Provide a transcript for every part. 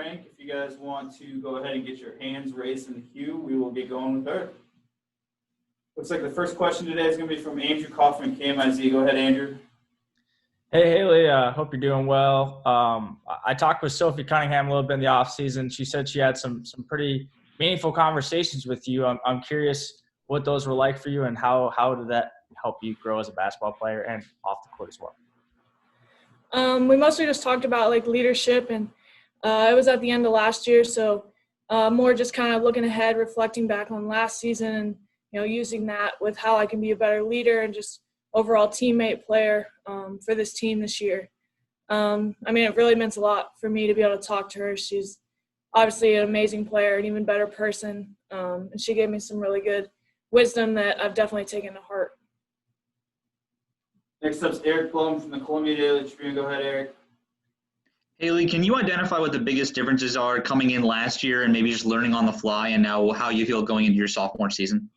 Frank. If you guys want to go ahead and get your hands raised in the queue, we will get going with her. Looks like the first question today is going to be from Andrew Kaufman, KMIZ. Go ahead, Andrew. Hey, Hayley. Hope you're doing well. I talked with Sophie Cunningham a little bit in the offseason. She said she had some pretty meaningful conversations with you. I'm curious what those were like for you, and how did that help you grow as a basketball player and off the court as well? We mostly just talked about like leadership, and it was at the end of last year, so more just kind of looking ahead, reflecting back on last season, and using that with how I can be a better leader and just overall teammate player for this team this year. It really meant a lot for me to be able to talk to her. She's obviously an amazing player, an even better person, and she gave me some really good wisdom that I've definitely taken to heart. Next up is Eric Blum from the Columbia Daily Tribune. Go ahead, Eric. Hayley, can you identify what the biggest differences are coming in last year and maybe just learning on the fly, and now how you feel going into your sophomore season?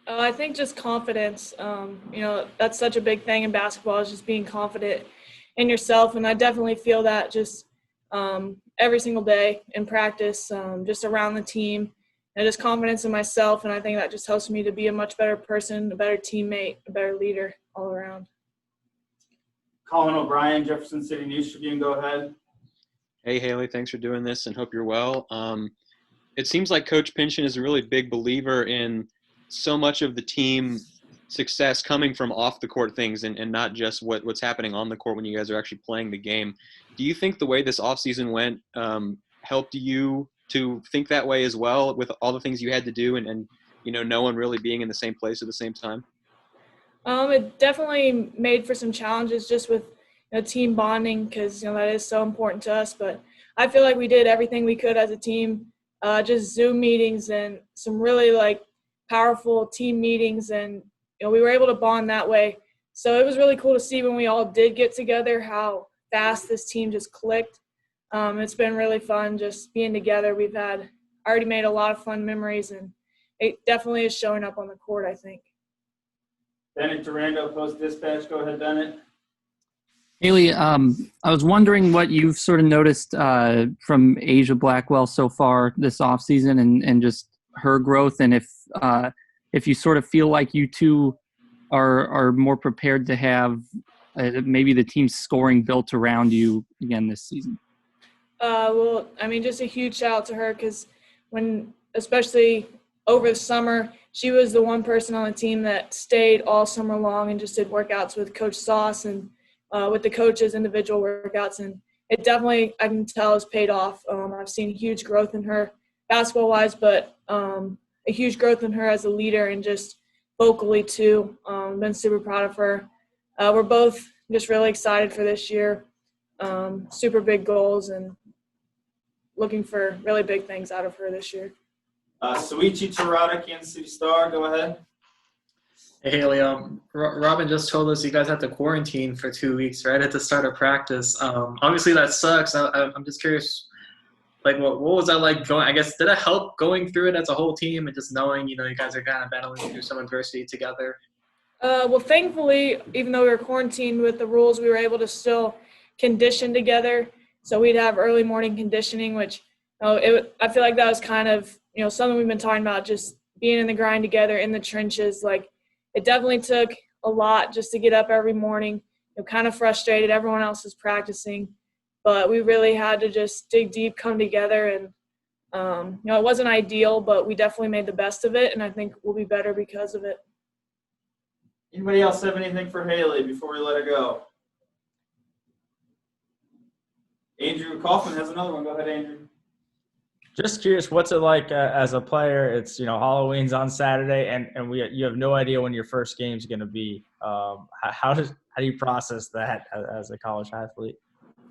I think just confidence. That's such a big thing in basketball, is just being confident in yourself. And I definitely feel that just every single day in practice, just around the team, and just confidence in myself. And I think that just helps me to be a much better person, a better teammate, a better leader all around. Colin O'Brien, Jefferson City News Tribune. Go ahead. Hey, Hayley, thanks for doing this and hope you're well. It seems like Coach Pynchon is a really big believer in so much of the team success coming from off the court things and not just what's happening on the court when you guys are actually playing the game. Do you think the way this offseason went helped you to think that way as well, with all the things you had to do and no one really being in the same place at the same time? It definitely made for some challenges just with team bonding, because that is so important to us. But I feel like we did everything we could as a team, just Zoom meetings and some really powerful team meetings, and we were able to bond that way. So it was really cool to see when we all did get together how fast this team just clicked. It's been really fun just being together. We've already made a lot of fun memories, and it definitely is showing up on the court, I think. Bennett Durando, Post-Dispatch. Go ahead, Bennett. Hayley, I was wondering what you've sort of noticed from Ashia Blackwell so far this offseason, and just her growth, and if you sort of feel like you two are more prepared to have maybe the team's scoring built around you again this season. Just a huge shout out to her, because especially over the summer, she was the one person on the team that stayed all summer long and just did workouts with Coach Sauce and with the coaches, individual workouts, and it definitely, I can tell, has paid off. I've seen huge growth in her basketball-wise, but a huge growth in her as a leader and just vocally too. Been super proud of her. We're both just really excited for this year. Super big goals and looking for really big things out of her this year. Soichi Terada, Kansas City Star. Go ahead. Hey, Hayley, Robin just told us you guys had to quarantine for 2 weeks, right, at the start of practice. Obviously, that sucks. I'm just curious, what was that like going? I guess, did it help going through it as a whole team and just knowing, you guys are kind of battling through some adversity together? Thankfully, even though we were quarantined with the rules, we were able to still condition together. So we'd have early morning conditioning, which I feel like that was kind of, something we've been talking about, just being in the grind together in the trenches. It definitely took a lot just to get up every morning. Kind of frustrated. Everyone else is practicing. But we really had to just dig deep, come together. And, it wasn't ideal, but we definitely made the best of it. And I think we'll be better because of it. Anybody else have anything for Hayley before we let her go? Andrew Kaufman has another one. Go ahead, Andrew. Just curious, what's it like as a player? It's Halloween's on Saturday, and you have no idea when your first game's going to be. How do you process that as a college athlete?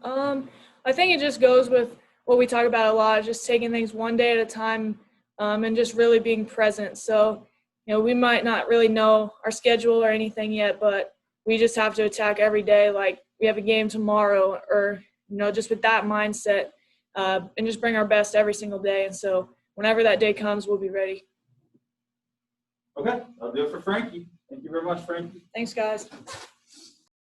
I think it just goes with what we talk about a lot, just taking things one day at a time, and just really being present. So, we might not really know our schedule or anything yet, but we just have to attack every day like we have a game tomorrow, or just with that mindset. And just bring our best every single day. And so whenever that day comes, we'll be ready. Okay, I'll do it for Frankie. Thank you very much, Frankie. Thanks, guys.